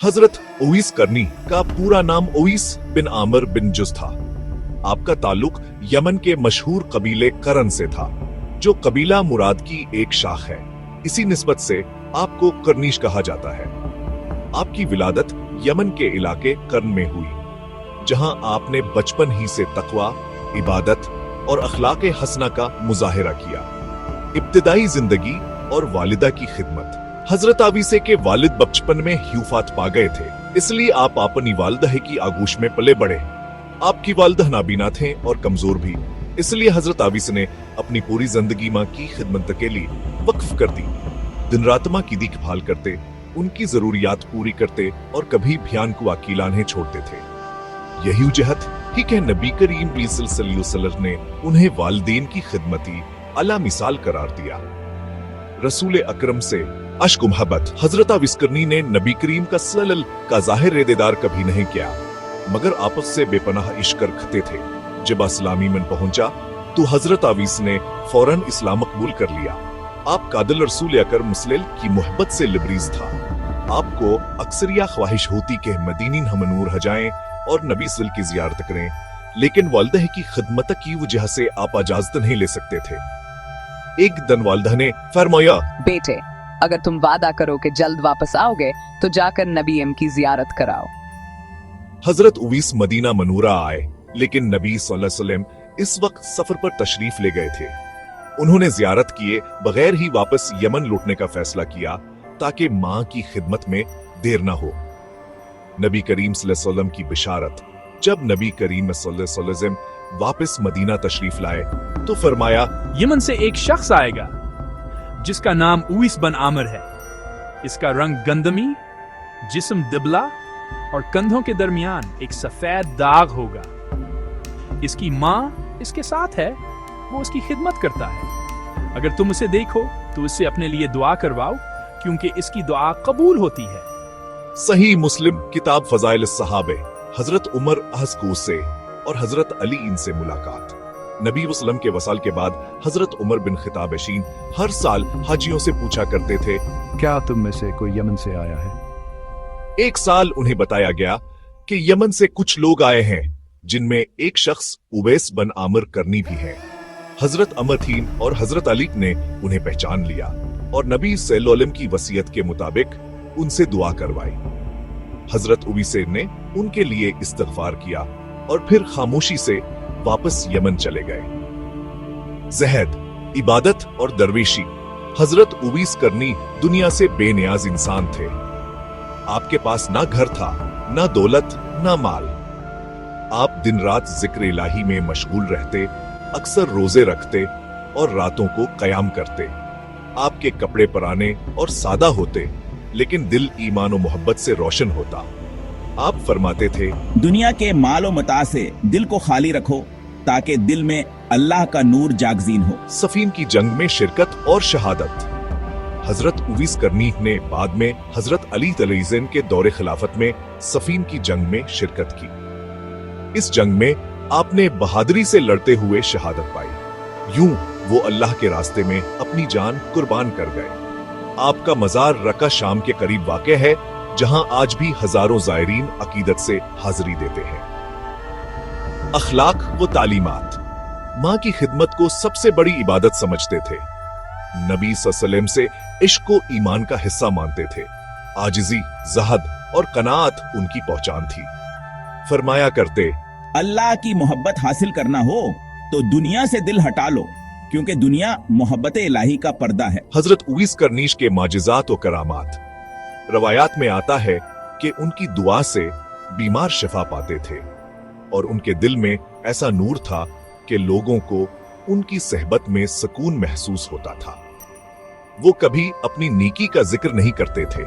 हजरत Owais करनी का पूरा नाम ओवैस बिन आमिर बिन जुज था। आपका ताल्लुक यमन के मशहूर कबीले करन से था, जो कबीला मुराद की एक शाख है। इसी निस्बत से आपको करनीश कहा जाता है। आपकी विलादत यमन के इलाके कर्न में हुई, जहां आपने बचपन ही से तकवा, इबादत और अखलाक हसना का मुजाहिरा किया। इब्तिदाई जिंदगी और वालिदा की खिदमत। हजरत आवीसे के वालिद बचपन में ह्यूफात पा गए थे, इसलिए आप अपनी वालदा की आगोश में पले बढ़े। आपकी वालदा नाबीना थे और कमजोर भी, इसलिए हजरत आवीस ने अपनी पूरी जिंदगी माँ की खिदमत के लिए वक्फ कर दी। दिन रात माँ की देखभाल करते, उनकी जरूरियात पूरी करते और कभी भयान को अकेला नहीं छोड़ते थे। यही वजह ही कि नबी करीम सल्लल्लाहु अलैहि वसल्लम ने उन्हें वालिदैन की खिदमती अला मिसाल करार दिया। रसूल अकरम से अश्क मोहब्बत। हजरत आवीस करनी ने नबी करीम का सल्लल्लाहु अलैहि वसल्लम का जाहिर रेदेदार कभी नहीं किया, मगर आपस से बेपनाह इश्क रखते थे। जब इस्लामी मन पहुंचा तो हजरत आवीस ने फौरन इस्लाम कबूल कर लिया। आप कादिल रसूल अकरम की मोहब्बत से लिबरीज था। आपको अक्सर यह ख्वाहिश होती कि मदीनी हमनूर हजाएं और नबी सल्लल्लाहु की जियारत करें, लेकिन वालदा की खिदमत की वजह से आप इजाजत नहीं ले सकते थे। एक दिन वालदा ने फरमाया, बेटे, अगर तुम वादा करो कि जल्द वापस आओगे तो जाकर नबी एम की जियारत कराओ। हजरत ओवैस मदीना मनूरा आए, लेकिन नबी सल्लल्लाहु अलैहि वसल्लम इस वक्त सफर पर तशरीफ ले गए थे। उन्होंने जियारत किए बगैर ही वापस यमन लौटने का फैसला किया, ताकि मां की खिदमत में देर न हो। नबी करीम सल्लल्लाहु अलैहि वसल्लम की बिशारत। जब नबी करीम सल्लल्लाहु अलैहि वसल्लम वापस मदीना तशरीफ लाए तो फरमाया, यमन से एक शख्स आएगा जिसका नाम ओवैस बिन आमिर है। इसका रंग गंदमी, जिस्म दिबला और कंधों के दरमियान एक सफेद दाग होगा। इसकी माँ इसके साथ है, वो उसकी खिदमत करता है। अगर तुम उसे देखो तो उससे अपने लिए दुआ करवाओ, क्योंकि इसकी दुआ कबूल होती है। सही मुस्लिम किताब फजाइल सहाबे। हजरत उमर अहसकूस से और हजरत अली इनसे मुलाकात। नबी वसल्लम के वसाल के बाद हजरत उमर बिन खिताब अशीन हर साल हाजियों से पूछा करते थे, क्या तुम में से कोई यमन से आया है? एक साल उन्हें बताया गया कि यमन से कुछ लोग आए हैं, जिनमें एक शख्स उवैस बिन आमिर करनी भी है। हजरत अमर थीन और हजरत अली ने उन्हें पहचान लिया और नबी सल्लल्लाहु अलैहि वसल्लम की वसीयत के मुताबिक उनसे दुआ करवाई। हजरत ओवैस ने उनके लिए इस्तगफार किया और फिर खामोशी से वापस यमन चले गए। ज़हद, इबादत और दरवेशी। हजरत ओवैस करनी दुनिया से बेनियाज इंसान थे। आपके पास ना घर था, ना दौलत, ना माल। आप दिन रात जिक्र इलाही में मशगूल रहते, अक्सर रोजे रखते और रातों को कयाम करते। आपके कपड़े पुराने और सादा होते, लेकिन दिल ईमान और मोहब्बत से रोशन होता। आप फरमाते थे, दुनिया के मालो मता से दिल को खाली रखो, ताकि दिल में अल्लाह का नूर जागजीन हो। सफीन की जंग में शिरकत और शहादत। हजरत ओवैस करनी ने बाद में हजरत अली तलैज़न के दौरे खिलाफत में सफीन की जंग में शिरकत की। इस जंग में आपने बहादुरी से लड़ते हुए शहादत पाई। यूं वो अल्लाह के रास्ते में अपनी जान कुर्बान कर गए। आपका मजार रका शाम के करीब वाक़ है, जहां आज भी हजारों ज़ायरीन अकीदत से हाजिरी देते हैं। अखलाक व तालीमात। माँ की खिदमत को सबसे बड़ी इबादत समझते थे। नबी सल्लल्लाहु अलैहि वसल्लम से इश्क को ईमान का हिस्सा मानते थे। आजिज़ी, ज़हद और कनाअत उनकी पहचान थी। फरमाया करते, अल्लाह की मोहब्बत हासिल करना हो तो दुनिया से दिल हटा लो, क्योंकि दुनिया मोहब्बत इलाही का पर्दा है। हजरत ओवैस करनीश के माजिज़ात और करामात। रवायात में आता है कि उनकी दुआ से बीमार शिफा पाते थे और उनके दिल में ऐसा नूर था कि लोगों को उनकी सहबत में सुकून महसूस होता था। वो कभी अपनी नेकी का जिक्र नहीं करते थे।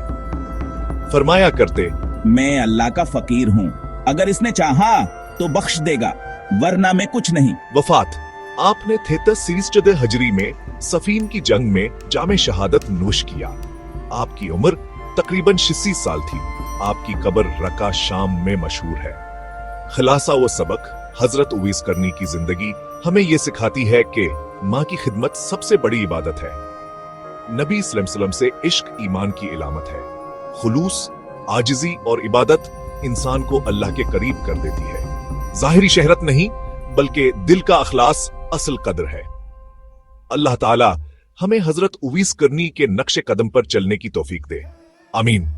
फरमाया करते, मैं अल्लाह का फकीर हूँ, अगर इसने चाहा तो बख्श देगा, वरना मैं कुछ नहीं। वफात। आपने 33 हजरी में सफीन की जंग में जामे शहादत नोश किया। आपकी उम्र तकरीबन 86 साल थी। आपकी कब्र रका शाम में मशहूर है। खलासा व सबक। हजरत ओवैस करनी की जिंदगी हमें यह सिखाती है कि माँ की खिदमत सबसे बड़ी इबादत है। नबी सल्लल्लाहु अलैहि वसल्लम से इश्क ईमान की इलामत है। खुलूस आजिजी और इबादत इंसान को अल्लाह के करीब कर देती है। जाहिरी शहरत नहीं बल्कि दिल का अखलास असल कद्र है। अल्लाह ताला हमें हजरत उवैस करनी के नक्शे कदम पर चलने की तौफीक दे। आमीन।